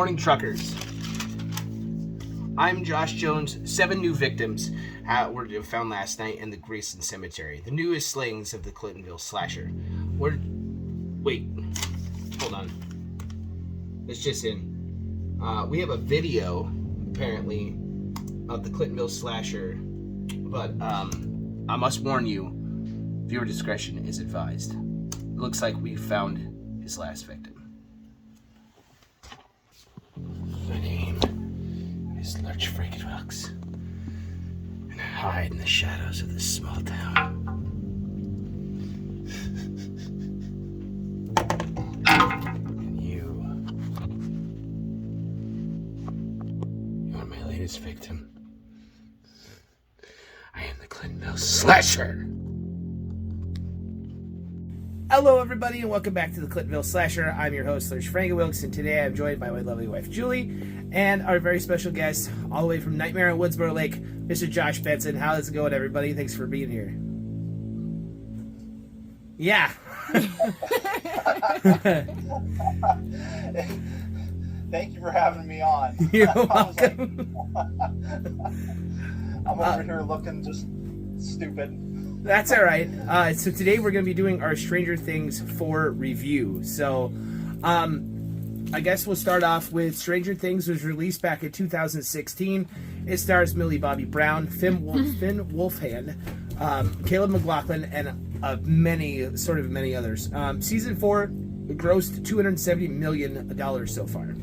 morning, truckers. I'm Josh Jones. 7 new victims were found last night in the Grayson Cemetery. The newest slayings of the Clintonville slasher. Wait, hold on. It's just in. We have a video, apparently, of the Clintonville slasher, but I must warn you, viewer discretion is advised. It looks like we found his last victim. My name is Lurch Frankenwelks, and I hide in the shadows of this small town. And you are my latest victim. I am the Clintonville Slasher. Hello, everybody, and welcome back to the Clintonville Slasher. I'm your host, Lurch Frankenwelks, and today I'm joined by my lovely wife, Julie, and our very special guest, all the way from Nightmare on Woodsboro Lake, Mr. Josh Benson. How's it going, everybody? Thanks for being here. Yeah. Thank you for having me on. You're welcome. I'm over here looking just stupid. That's all right. So today we're going to be doing our Stranger Things 4 review. So, I guess we'll start off with Stranger Things was released back in 2016. It stars Millie Bobby Brown, Finn Wolfhard, Caleb McLaughlin, and many others. Season 4 grossed $270 million so far.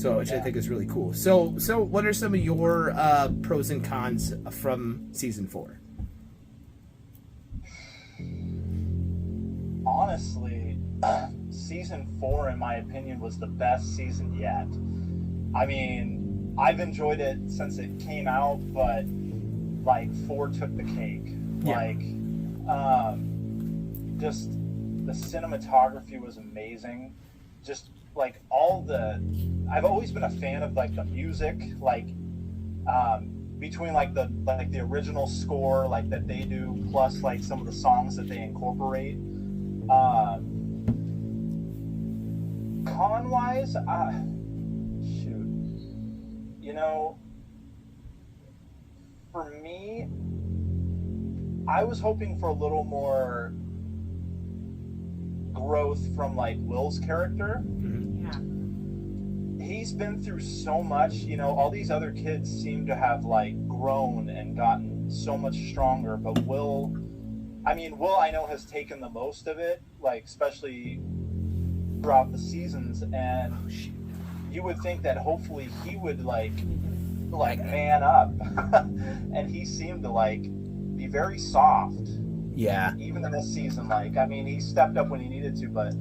So, which I think is really cool. So what are some of your pros and cons from season 4? Honestly, season 4, in my opinion, was the best season yet. I mean, I've enjoyed it since it came out, but like 4 took the cake. Yeah. Like, just the cinematography was amazing. Just like I've always been a fan of like the music, like between like the original score like that they do, plus like some of the songs that they incorporate. Con-wise, for me, I was hoping for a little more growth from like Will's character. Yeah. He's been through so much, all these other kids seem to have like grown and gotten so much stronger, but Will, I know has taken the most of it, like especially throughout the seasons, and you would think that hopefully he would like man up, and he seemed to like be very soft. Yeah. Even in this season, he stepped up when he needed to, but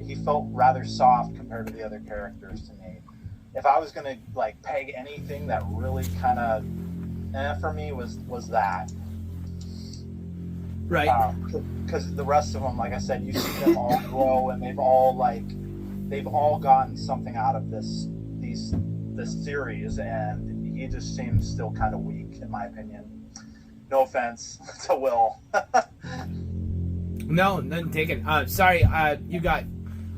he felt rather soft compared to the other characters to me. If I was gonna like peg anything that really kind of for me was that. Right. Because the rest of them, like I said, you see them all grow, and they've all gotten something out of this series, and he just seems still kind of weak, in my opinion. No offense to Will. No, none taken. Sorry, I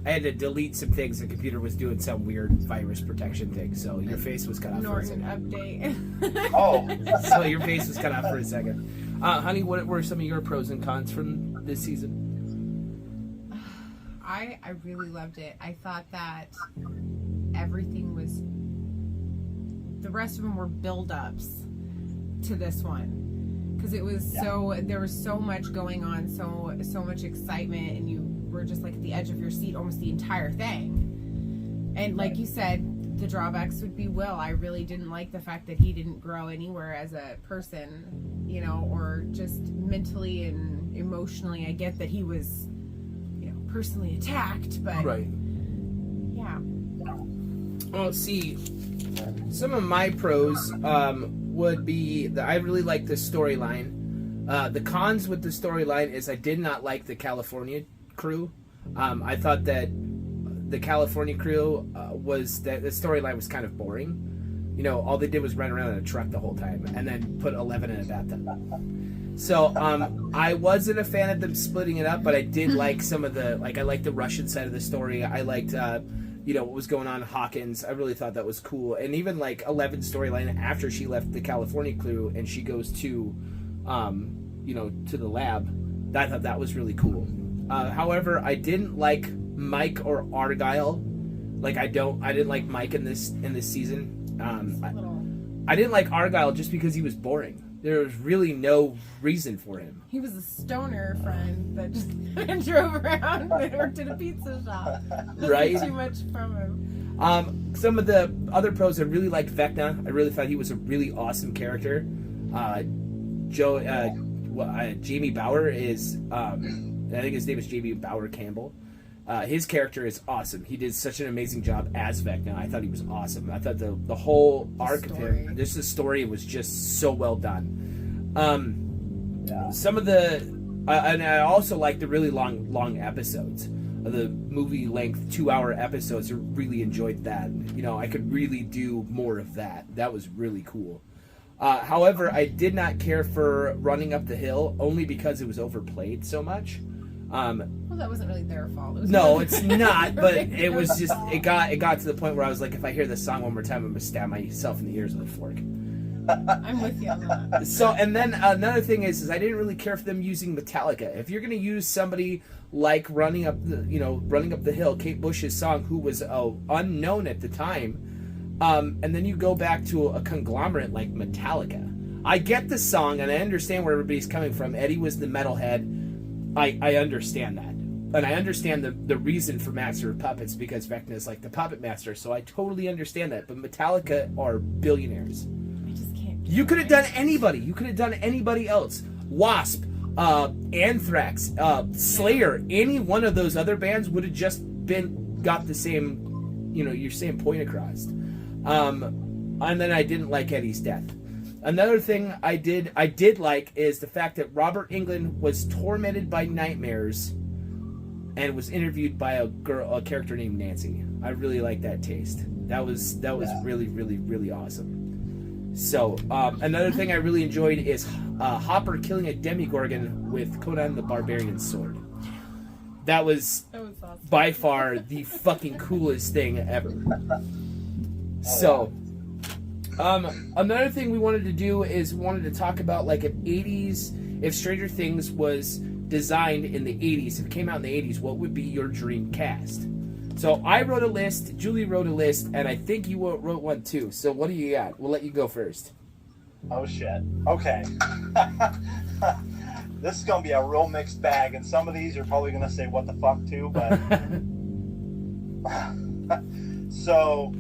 had to delete some things. The computer was doing some weird virus protection thing, so your face was cut off for a second. Update. Oh. So your face was cut off for a second. Honey, what were some of your pros and cons from this season? I really loved it. I thought that everything was... The rest of them were build-ups to this one. Because it was there was so much going on, so much excitement, and you were just like at the edge of your seat almost the entire thing. And like you said, the drawbacks would be Will. I really didn't like the fact that he didn't grow anywhere as a person, or just mentally and emotionally. I get that he was, personally attacked, but right. Yeah. Well, see, some of my pros would be that I really like the storyline. The cons with the storyline is I did not like the California crew. I thought that the California crew the storyline was kind of boring. All they did was run around in a truck the whole time and then put 11 in a bathtub. So I wasn't a fan of them splitting it up, but I did like some of the, I liked the Russian side of the story. I liked what was going on in Hawkins. I really thought that was cool. And even like Eleven's storyline after she left the California crew and she goes to, to the lab, I thought that was really cool. However, I didn't like Mike or Argyle. Like I didn't like Mike in this season. I didn't like Argyle just because he was boring. There was really no reason for him. He was a stoner friend that just drove around and worked at a pizza shop. Right? Too much from him. Some of the other pros, I really liked Vecna. I really thought he was a really awesome character. Jamie Bauer is, I think his name is Jamie Bauer Campbell. His character is awesome. He did such an amazing job as Vecna. I thought he was awesome. I thought the whole arc of him, the story was just so well done. Some of the, and I also like the really long episodes. The movie length 2-hour episodes. I really enjoyed that. I could really do more of that. That was really cool. However, I did not care for Running Up the Hill only because it was overplayed so much. Well, that wasn't really their fault. No, it's not. But it was just it got to the point where I was like, if I hear this song one more time, I'm gonna stab myself in the ears with a fork. I'm with you on that. So, and then another thing is I didn't really care for them using Metallica. If you're gonna use somebody like Running Up the Hill, Kate Bush's song, who was unknown at the time, and then you go back to a conglomerate like Metallica. I get the song and I understand where everybody's coming from. Eddie was the metalhead. I understand that. And I understand the reason for Master of Puppets because Vecna is like the puppet master, so I totally understand that. But Metallica are billionaires. I just can't. You could have done anybody. You could have done anybody else. Wasp, Anthrax, Slayer, any one of those other bands would have just got the same, your same point across. And then I didn't like Eddie's death. Another thing I did like is the fact that Robert Englund was tormented by nightmares and was interviewed by a character named Nancy. I really like that taste. That was really, really, really awesome. So another thing I really enjoyed is Hopper killing a Demogorgon with Conan the Barbarian's sword. That was awesome. By far the fucking coolest thing ever. So. Another thing we wanted to do is we wanted to talk about like if Stranger Things was designed in the 80s, if it came out in the 80s, what would be your dream cast? So I wrote a list, Julie wrote a list, and I think you wrote one too. So what do you got? We'll let you go first. Oh shit. Okay. This is gonna be a real mixed bag, and some of these you're probably gonna say what the fuck too, but so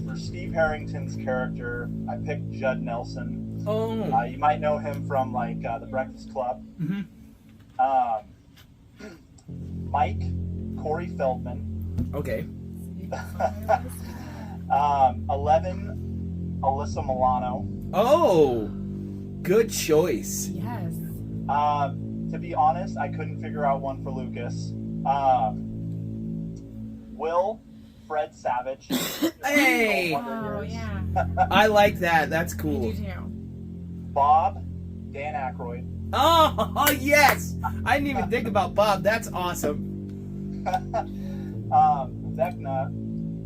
for Steve Harrington's character, I picked Judd Nelson. Oh. You might know him from like The Breakfast Club. Mm-hmm. Mike, Corey Feldman. Okay. 11, Alyssa Milano. Oh, good choice. Yes. To be honest, I couldn't figure out one for Lucas. Will, Fred Savage. Hey! Oh, yeah. I like that. That's I cool. do too. Bob, Dan Aykroyd. Oh, yes! I didn't even think about Bob. That's awesome. Vecna,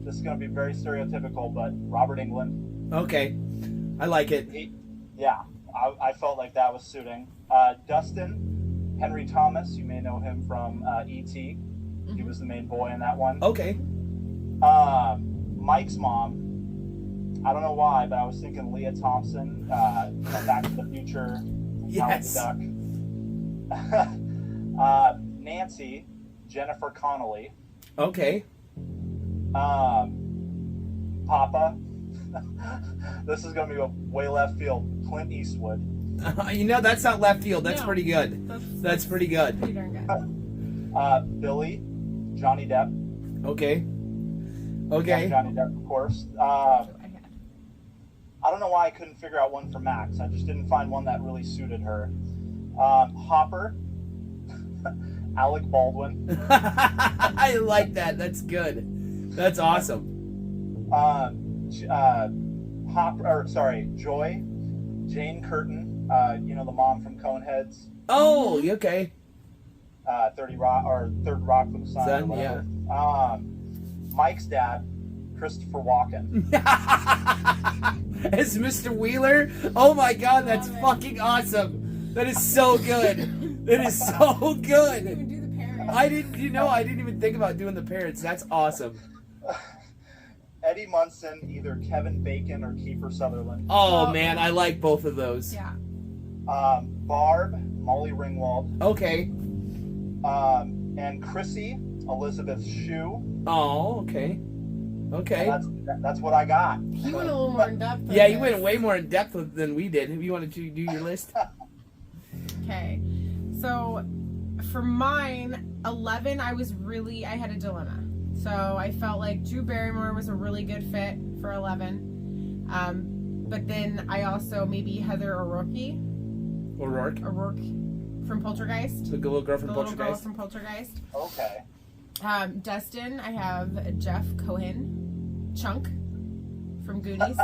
this is going to be very stereotypical, but Robert Englund. Okay. I like it. I felt like that was suiting. Dustin, Henry Thomas, you may know him from E.T. He was the main boy in that one. Okay. Mike's mom, I don't know why, but I was thinking Leah Thompson, Back to the Future, Yes. Howard the Duck. Nancy, Jennifer Connelly. Okay. Papa, this is going to be a way left field, Clint Eastwood. That's not left field. That's No. pretty good. That's pretty good. Pretty darn good. Billy, Johnny Depp. Okay. Yeah, Okay. Johnny Depp, of course. I don't know why I couldn't figure out one for Max. I just didn't find one that really suited her. Hopper, Alec Baldwin. I like that. That's good. That's awesome. Joy, Jane Curtin. The mom from Coneheads. Oh, okay. 30 Rock or Third Rock from the Sun. Sun, or whatever. Mike's dad, Christopher Walken. As Mr. Wheeler? Oh my god, that's fucking awesome. That is so good. That is so good. Even do the parents. I didn't even think about doing the parents. That's awesome. Eddie Munson, either Kevin Bacon or Kiefer Sutherland. Oh man, I like both of those. Yeah. Barb, Molly Ringwald. Okay. And Chrissy, Elizabeth Shue. Oh, okay. Okay. That's what I got. He went a little more in depth. Yeah, you went way more in depth than we did. If you wanted to do your list. Okay. So for mine, 11, I had a dilemma. So I felt like Drew Barrymore was a really good fit for 11. But then I also maybe Heather O'Rourke from Poltergeist. The little girl from The Poltergeist. little girl from Poltergeist. Okay. Dustin, I have Jeff Cohen, Chunk from Goonies.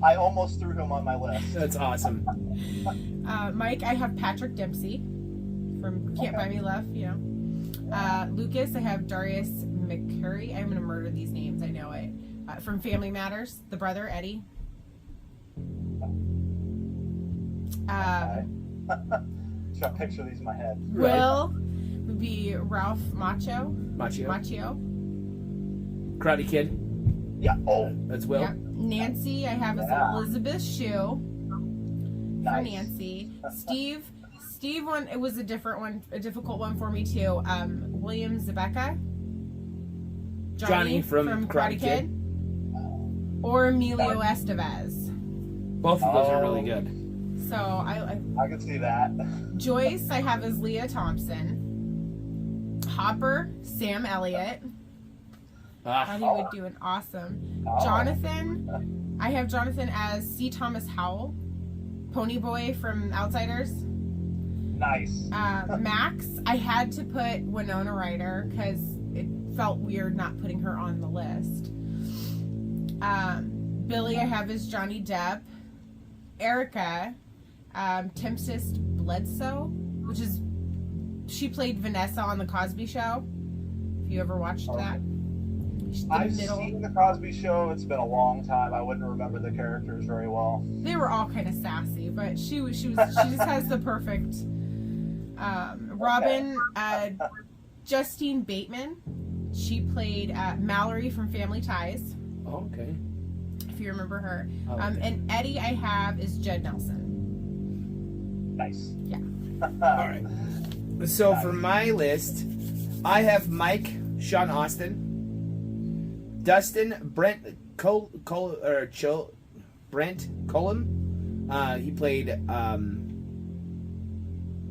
I almost threw him on my list. That's awesome. Mike, I have Patrick Dempsey from Can't Buy Me Love, you know. Lucas, I have Darius McCurry. I'm going to murder these names, I know it. From Family Matters, the brother, Eddie. Okay. Just got to picture these in my head. Will would be Ralph Macchio. Karate Kid. Yeah. Oh. That's Will. Yep. Nancy, I have as Elizabeth Shue. For Nice. Nancy. Steve one, it was a difficult one for me too. William Zabeka. Johnny from Karate Kid. Or Emilio Estevez. Both of those are really good. So I can see that. Joyce, I have as Leah Thompson. Hopper, Sam Elliott. Thought he would do an awesome. Jonathan, I have Jonathan as C. Thomas Howell, Ponyboy from Outsiders. Nice. Max, I had to put Winona Ryder because it felt weird not putting her on the list. Billy, I have as Johnny Depp. Erica, Tempest Bledsoe, she played Vanessa on The Cosby Show. If you ever watched that. I've seen The Cosby Show. It's been a long time. I wouldn't remember the characters very well. They were all kind of sassy, but she just has the perfect. Robin, Justine Bateman. She played Mallory from Family Ties. Oh, okay. If you remember her. Okay. And Eddie I have is Judd Nelson. Nice. Yeah. All right. So for my list, I have Mike, Sean Austin, Dustin, Brent Cullum.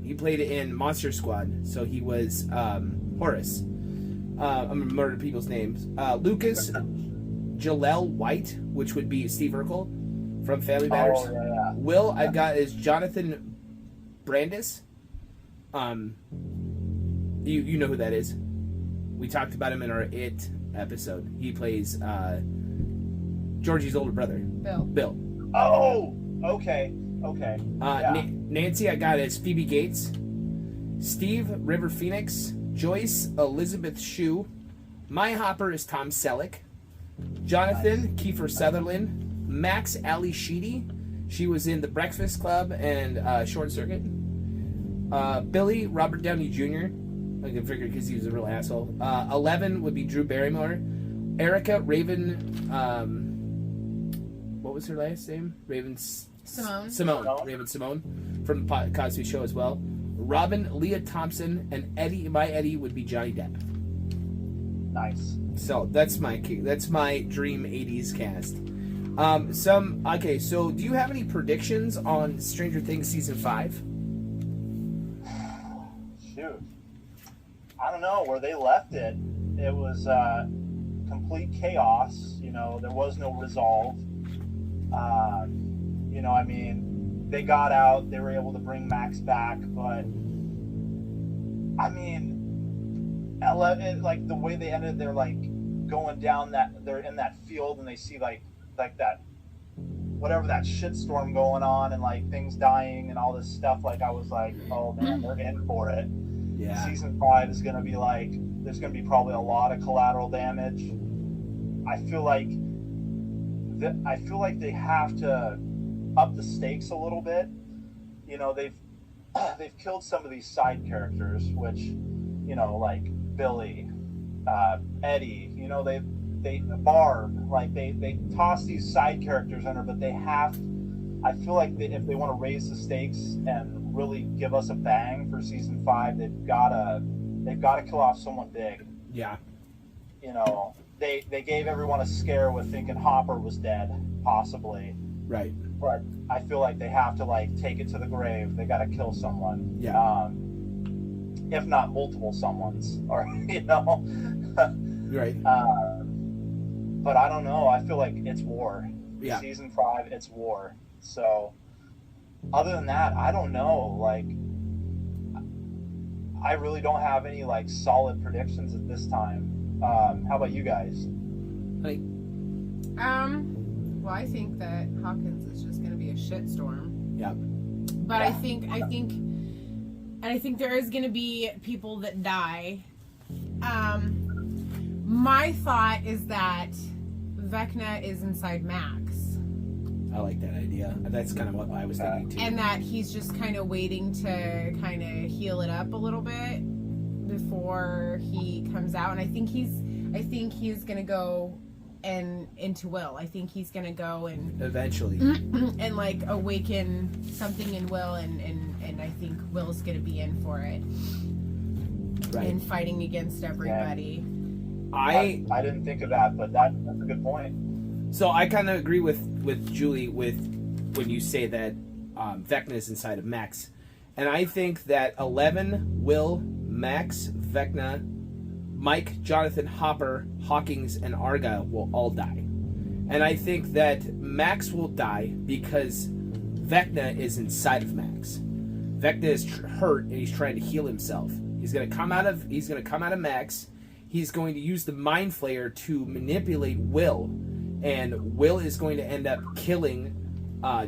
He played in Monster Squad, so he was Horace. I'm gonna murder people's names. Lucas Jaleel White, which would be Steve Urkel from Family Matters. Oh, yeah. Will, I've got is Jonathan Brandis. You know who that is. We talked about him in our It episode. He plays Georgie's older brother. Bill. Oh, okay. Yeah. Nancy, I got as Phoebe Gates. Steve, River Phoenix. Joyce, Elizabeth Shue. My Hopper is Tom Selleck. Jonathan, Kiefer Sutherland. Max, Ali Sheedy. She was in The Breakfast Club and Short Circuit. Billy, Robert Downey Jr. I can figure because he was a real asshole. 11 would be Drew Barrymore. Erica, Raven. What was her last name? Simone. Raven Simone from the Cosby Show as well. Robin, Leah Thompson, and Eddie. My Eddie would be Johnny Depp. Nice. So that's my dream 80s cast. So do you have any predictions on Stranger Things season 5? Shoot. I don't know where they left it. It was complete chaos. There was no resolve. They got out. They were able to bring Max back, but like the way they ended, they're like going down they're in that field and they see like that whatever that shitstorm going on and like things dying and all this stuff. Like I was like, oh man, they're in for it. Yeah. Season 5 is gonna be like there's gonna be probably a lot of collateral damage. I feel like they have to up the stakes a little bit. You know, they've killed some of these side characters, which, you know, like Billy, Eddie, you know, they Barb, like they toss these side characters under, but I feel like if they want to raise the stakes and really give us a bang for season 5, they've got to kill off someone big. Yeah. You know, they gave everyone a scare with thinking Hopper was dead, possibly. Right. But I feel like they have to like take it to the grave. They got to kill someone. Yeah. If not multiple someones, or you know. Right. But I don't know. I feel like it's war. Yeah. Season 5, it's war. So, other than that, I don't know. Like, I really don't have any like solid predictions at this time. How about you guys? Like, well, I think that Hawkins is just going to be a shitstorm. yeah. But I think there is going to be people that die. My thought is that Vecna is inside Max. I like that idea. That's kind of what I was thinking too. And that he's just kind of waiting to kind of heal it up a little bit before he comes out. And I think he's gonna go into Will. I think he's gonna go and Eventually. and like awaken something in Will, and I think Will's gonna be in for it. Right. And fighting against everybody. I didn't think of that, but that's a good point. So I kind of agree with Julie when you say that Vecna is inside of Max. And I think that 11, Will, Max, Vecna, Mike, Jonathan, Hopper, Hawkins, and Arga will all die. And I think that Max will die because Vecna is inside of Max. Vecna is hurt and he's trying to heal himself. He's gonna come out of Max. He's going to use the Mind Flayer to manipulate Will, and Will is going to end up killing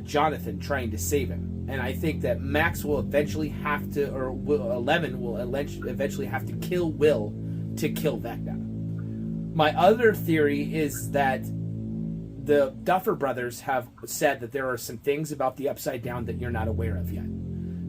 Jonathan, trying to save him. And I think that Max will eventually have to, or 11 will eventually have to kill Will to kill Vecna. My other theory is that the Duffer Brothers have said that there are some things about the Upside Down that you're not aware of yet.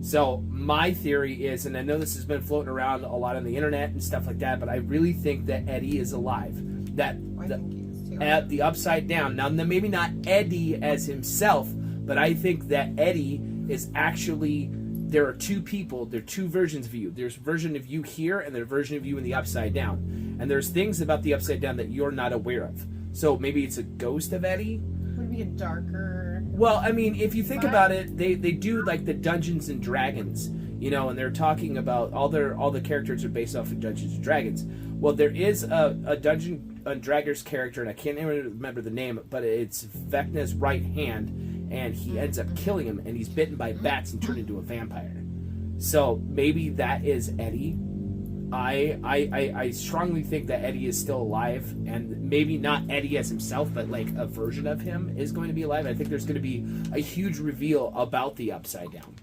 So my theory is, and I know this has been floating around a lot on the internet and stuff like that, but I really think that Eddie is alive. That think he is too. at the Upside Down. Now, maybe not Eddie as himself, but I think that Eddie is actually, there are two people, there are two versions of you. There's a version of you here and there's a version of you in the Upside Down. And there's things about the Upside Down that you're not aware of. So maybe it's a ghost of Eddie? Would it be a darker... Well, I mean, if you think about it, they do like the Dungeons and Dragons, you know, and they're talking about all the characters are based off of Dungeons and Dragons. Well, there is a Dungeon and Dragons character, and I can't even remember the name, but it's Vecna's right hand, and he ends up killing him, and he's bitten by bats and turned into a vampire. So maybe that is Eddie. I strongly think that Eddie is still alive, and maybe not Eddie as himself, but like a version of him is going to be alive. I think there's going to be a huge reveal about the Upside Down.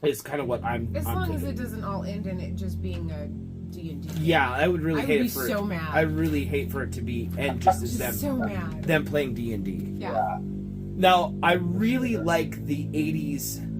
Is kind of what I'm long thinking. as it doesn't all end in it just being a D&D. Yeah, I would really hate it for so mad. I really hate for it to be and just as them so mad. them playing D&D. Yeah. Now, I really like the 80s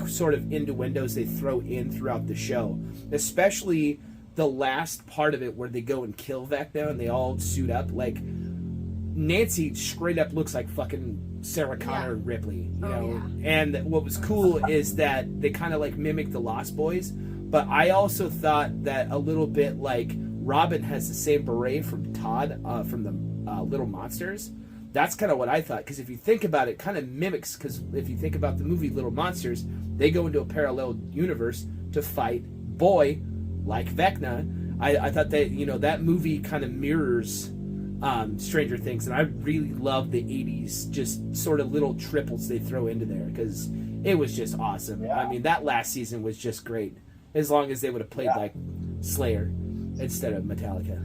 sort of innuendos they throw in throughout the show, especially the last part of it where they go and kill Vecna and they all suit up. Like, Nancy straight up looks like fucking Sarah Connor Ripley, you know? Yeah. And what was cool is that they kind of like mimic the Lost Boys, but I also thought that a little bit like Robin has the same beret from Todd from the Little Monsters. That's kind of what I thought, because if you think about it, kind of mimics, because if you think about the movie Little Monsters, they go into a parallel universe to fight Boy, like Vecna. I thought that, you know, that movie kind of mirrors Stranger Things, and I really love the 80s, just sort of little triples they throw into there, because it was just awesome. Yeah. I mean, that last season was just great, as long as they would have played like Slayer instead of Metallica.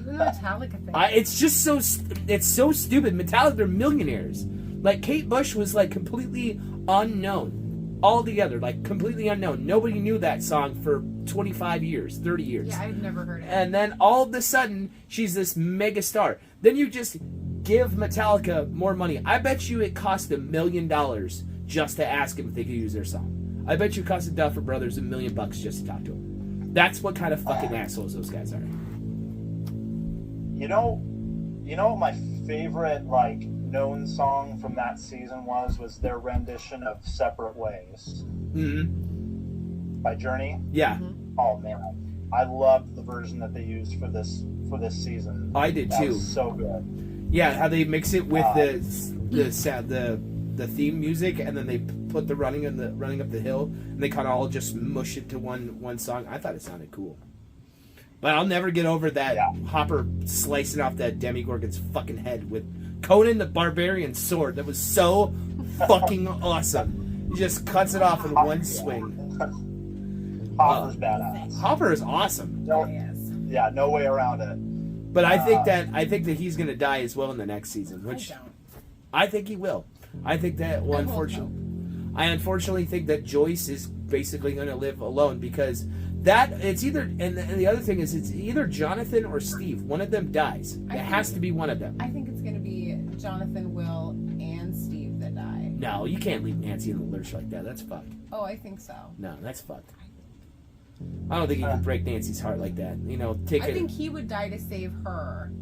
The Metallica thing. It's just so stupid. Metallica, they're millionaires. Like, Kate Bush was like completely unknown. all together, like completely unknown. Nobody knew that song for 25 years, 30 years. Yeah, I've never heard it. And then all of a sudden, she's this mega star. Then you just give Metallica more money. I bet you it cost $1 million just to ask them if they could use their song. I bet you it cost the Duffer Brothers $1 million just to talk to them. That's what kind of fucking assholes those guys are. You know what my favorite like known song from that season was their rendition of "Separate Ways" by Journey. Yeah. Mm-hmm. Oh man, I loved the version that they used for this season. I did That too. was so good. Yeah, how they mix it with the theme music, and then they put the running up the hill, and they kind of all just mush it to one song. I thought it sounded cool. But I'll never get over that Hopper slicing off that Demogorgon's fucking head with Conan the Barbarian sword. That was so fucking awesome. He just cuts it off in one swing. Hopper's badass. Hopper is awesome. No, Yes. yeah, no way around it. But I think that he's gonna die as well in the next season, which I don't. I think he will. I think that I unfortunately think that Joyce is basically going to live alone because that it's either and the other thing is it's either Jonathan or Steve. One of them dies. It has to be one of them. I think it's going to be Jonathan, Will, and Steve that die. No, you can't leave Nancy in the lurch like that. That's fucked. Oh, I think so. No, that's fucked. I don't think you can break Nancy's heart like that. You know, I think he would die to save her.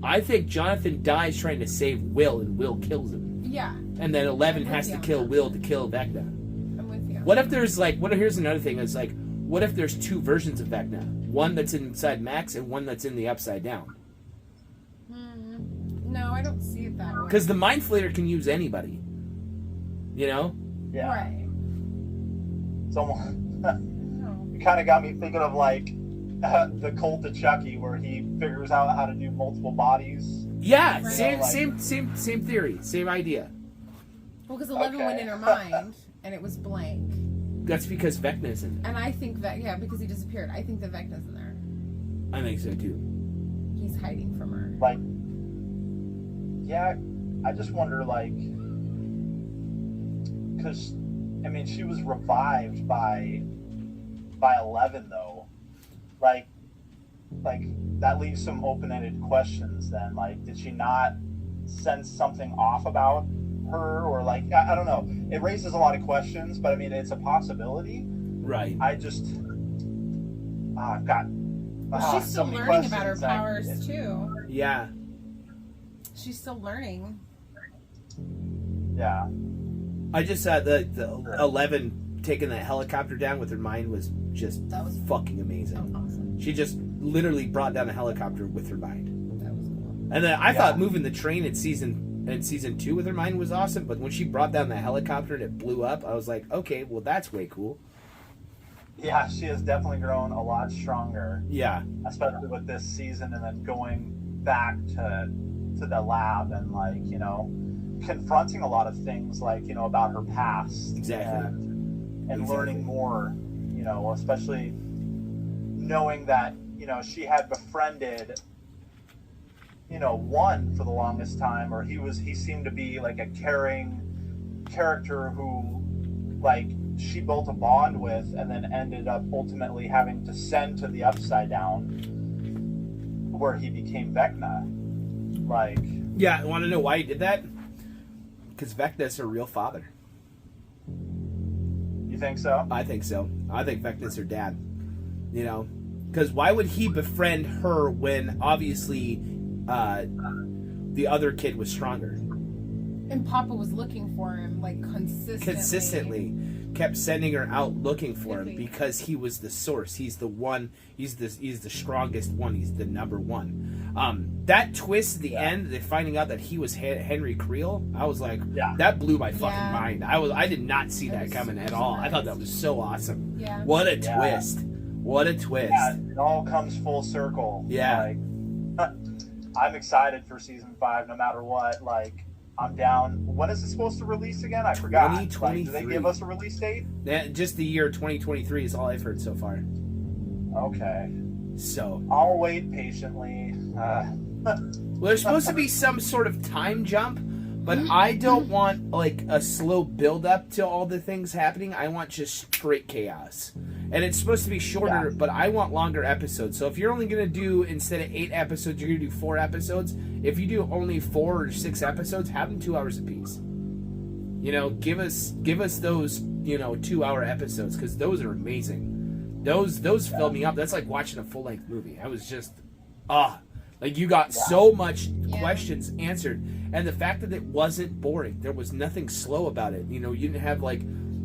I think Jonathan dies trying to save Will, and Will kills him. Yeah, And then 11 I'm with has you to on kill that. Will to kill Vecna. I'm with you. What if there's here's another thing, is like, what if there's two versions of Vecna? One that's inside Max and one that's in the Upside Down? No, I don't see it that way. Because the Mind Flayer can use anybody. You know? Yeah. Right. It's almost. No. It kind of got me thinking of like the Cult of Chucky, where he figures out how to do multiple bodies. Yeah, Right. same theory, same idea. Well, because 11 went in her mind, and it was blank. That's because Vecna's in it. And I think that, because he disappeared. I think that Vecna's in there. I think so too. He's hiding from her. Like, yeah, I just wonder, like, because I mean, she was revived by 11, though. Like that leaves some open-ended questions. Then, like, did she not sense something off about her, or like, I don't know. It raises a lot of questions, but I mean, it's a possibility. Right. I just, I've got. Well, she's so still many learning about her questions. powers, too. Yeah. She's still learning. Yeah. I just saw the 11 taking that helicopter down with her mind was just That was fucking amazing. awesome. She just literally brought down a helicopter with her mind. That was cool. And then I thought moving the train in season 2 with her mind was awesome, but when she brought down the helicopter and it blew up, I was like, okay, well that's way cool. Yeah, she has definitely grown a lot stronger, Yeah. especially with this season, and then going back to the lab and, like, you know, confronting a lot of things, like, you know, about her past. Exactly. And learning more, you know, especially knowing that, you know, she had befriended, you know, one for the longest time, or he seemed to be like a caring character who, like, she built a bond with, and then ended up ultimately having to send to the Upside Down, where he became Vecna. Like, Yeah, want to know why he did that? Because Vecna's her real father. you think so? I think so. I think Vecna's her dad. You know? Because why would he befriend her when obviously the other kid was stronger? And Papa was looking for him, like, consistently. Kept sending her out looking for him because he was the source. He's the one. He's the strongest one. He's the number one. That twist at the end, they finding out that he was Henry Creel, I was like, that blew my fucking mind. I did not see that coming at all. I thought that was so awesome. Yeah. What a twist! What a twist! Yeah, it all comes full circle. Yeah. Like, I'm excited for season 5, no matter what. Like, I'm down. When is it supposed to release again? I forgot. 2023. Like, do they give us a release date? Just the year 2023 is all I've heard so far. Okay. So I'll wait patiently. well, there's supposed to be some sort of time jump, But I don't want like a slow build up to all the things happening. I want just straight chaos. And it's supposed to be shorter, but I want longer episodes. So if you're only going to do, instead of 8 episodes, you're going to do 4 episodes. If you do only 4 or 6 episodes, have them 2 hours apiece. You know, give us those, 2-hour episodes, because those are amazing. Those fill me up. That's like watching a full-length movie. I was just, like you got so much questions answered. And the fact that it wasn't boring. There was nothing slow about it. You didn't have like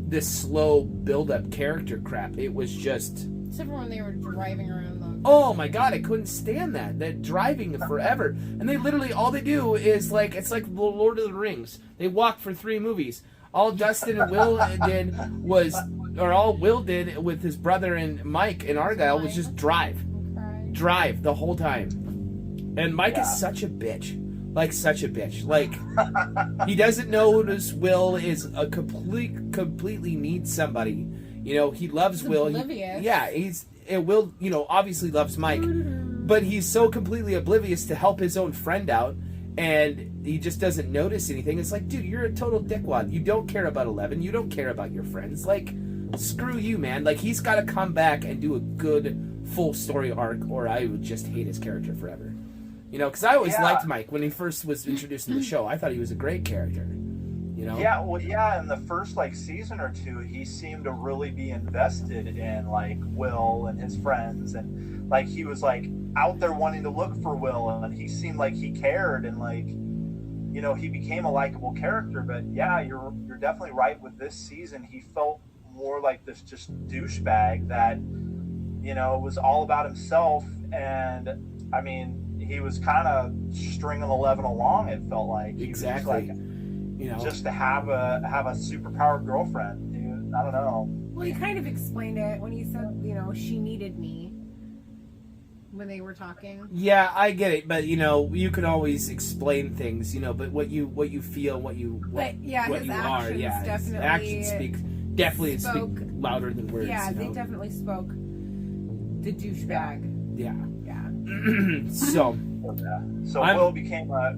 this slow build-up character crap. It was just... Except for when they were driving around the... Oh my god, I couldn't stand that. That driving forever. And they literally, all they do is like, it's like the Lord of the Rings. They walk for 3 movies. All Dustin and Will did was, or all Will did with his brother and Mike and Argyle was just drive. Drive the whole time. And Mike is such a bitch. Like, such a bitch. Like, he doesn't notice Will is a completely needs somebody. He loves Will. Will, obviously loves Mike. But he's so completely oblivious to help his own friend out. And he just doesn't notice anything. It's like, dude, you're a total dickwad. You don't care about 11. You don't care about your friends. Like, screw you, man. Like, he's got to come back and do a good full story arc, or I would just hate his character forever. Because I always liked Mike when he first was introduced in the show. I thought he was a great character. Yeah, well, in the first season or 2, he seemed to really be invested in Will and his friends, and he was out there wanting to look for Will, and he seemed like he cared, and he became a likable character. But yeah, you're definitely right. With this season, he felt more like this just douchebag that was all about himself, and I mean, he was kind of stringing 11 along. It felt like exactly. Just to have a superpowered girlfriend. I don't know. Well, he kind of explained it when he said, she needed me when they were talking. Yeah, I get it, but you can always explain things, but what you feel, what you his are, actions speak louder than words. Yeah, they definitely spoke the douchebag. Yeah. So Will became a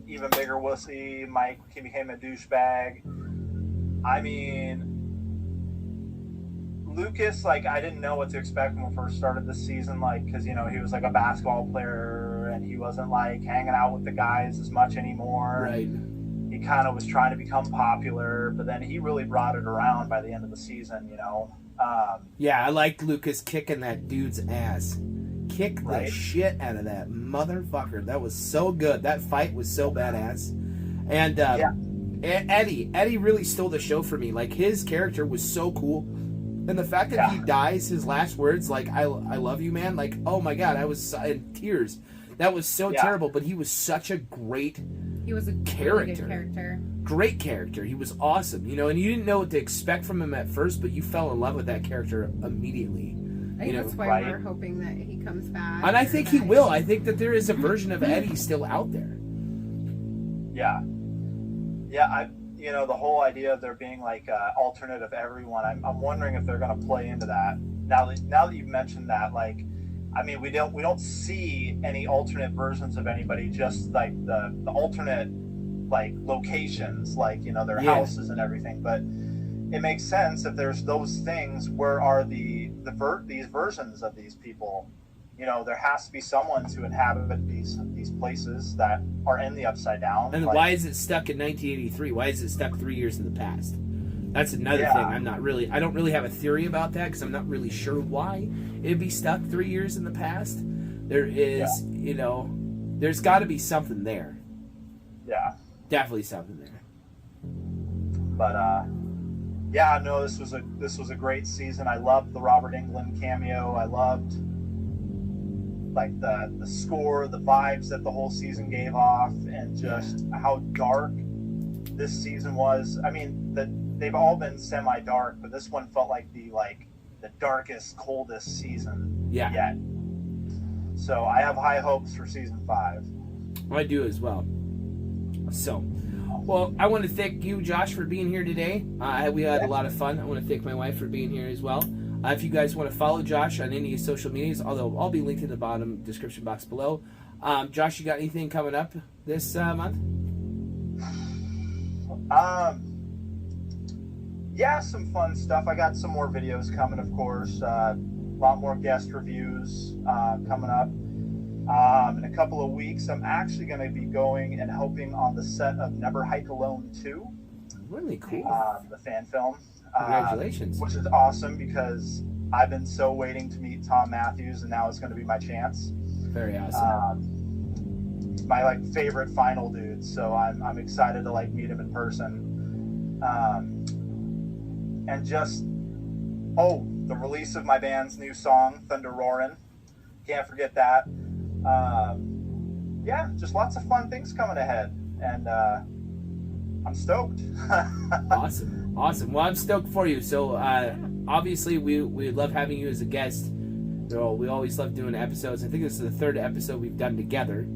even bigger wussy. Mike became a douchebag. I mean, Lucas, I didn't know what to expect when we first started this season, because he was a basketball player and he wasn't hanging out with the guys as much anymore. Right. He kind of was trying to become popular, but then he really brought it around by the end of the season. I liked Lucas kicking that dude's ass. Kick the shit out of that motherfucker. That was so good. That fight was so badass. And Eddie really stole the show for me. His character was so cool. And the fact that he dies, his last words, I love you, man. Oh my god, I was in tears. That was so terrible, but he was such a great He was a character. Really good character. Great character. He was awesome. And you didn't know what to expect from him at first, but you fell in love with that character immediately. I think that's why we're hoping that he comes back. And I think he will. I think that there is a version of Eddie still out there. Yeah. Yeah, the whole idea of there being an alternate of everyone, I'm wondering if they're going to play into that. Now that you've mentioned that, I mean, we don't see any alternate versions of anybody, just the alternate locations, their houses and everything. But it makes sense if there's those things. Where are these versions of these people? There has to be someone to inhabit these places that are in the Upside Down. And why is it stuck in 1983? Why is it stuck 3 years in the past? That's another thing. I don't really have a theory about that, because I'm not really sure why it'd be stuck 3 yers in the past. There is, there's got to be something there. Yeah. Definitely something there. But no, this was a great season. I loved the Robert Englund cameo. I loved the score, the vibes that the whole season gave off, and just how dark this season was. I mean, they've all been semi-dark, but this one felt like the darkest, coldest season yet. So I have high hopes for season 5. I do as well. So, well, I want to thank you, Josh, for being here today. We had a lot of fun. I want to thank my wife for being here as well. If you guys want to follow Josh on any social medias, although I'll be linked in the bottom description box below. Josh, you got anything coming up this month? Yeah, some fun stuff. I got some more videos coming, of course. A lot more guest reviews coming up. In a couple of weeks, I'm actually going to be going and helping on the set of Never Hike Alone 2. Really cool. The fan film. Congratulations. Which is awesome because I've been so waiting to meet Tom Matthews, and now it's going to be my chance. Very awesome. My favorite final dude, so I'm excited to meet him in person. And just the release of my band's new song, Thunder Roarin'. Can't forget that. Yeah, just lots of fun things coming ahead, and I'm stoked. Awesome. Well, I'm stoked for you. So obviously we love having you as a guest. We always love doing episodes. I think this is the third episode we've done together.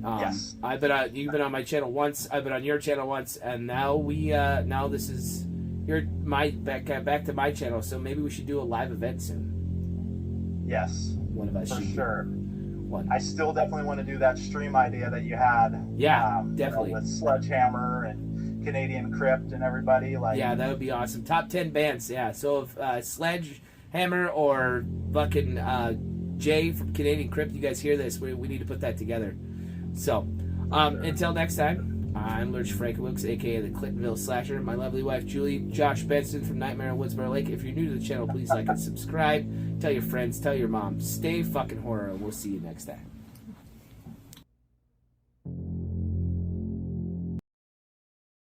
Yes. You've been on my channel once. I've been on your channel once, and now this is back to my channel. So maybe we should do a live event soon. Yes. One of us for should. Sure. One. I still definitely want to do that stream idea that you had. Yeah, definitely. With Sledgehammer and Canadian Crypt and everybody. Yeah, that would be awesome. Top 10 bands. Yeah. So if Sledgehammer or fucking Jay from Canadian Crypt, you guys hear this? We need to put that together. So, until next time, I'm Lurch Frankowicz, aka the Clintonville Slasher. My lovely wife Julie, Josh Benson from Nightmare on Woodsboro Lake. If you're new to the channel, please like and subscribe. Tell your friends, tell your mom. Stay fucking horror, and we'll see you next time.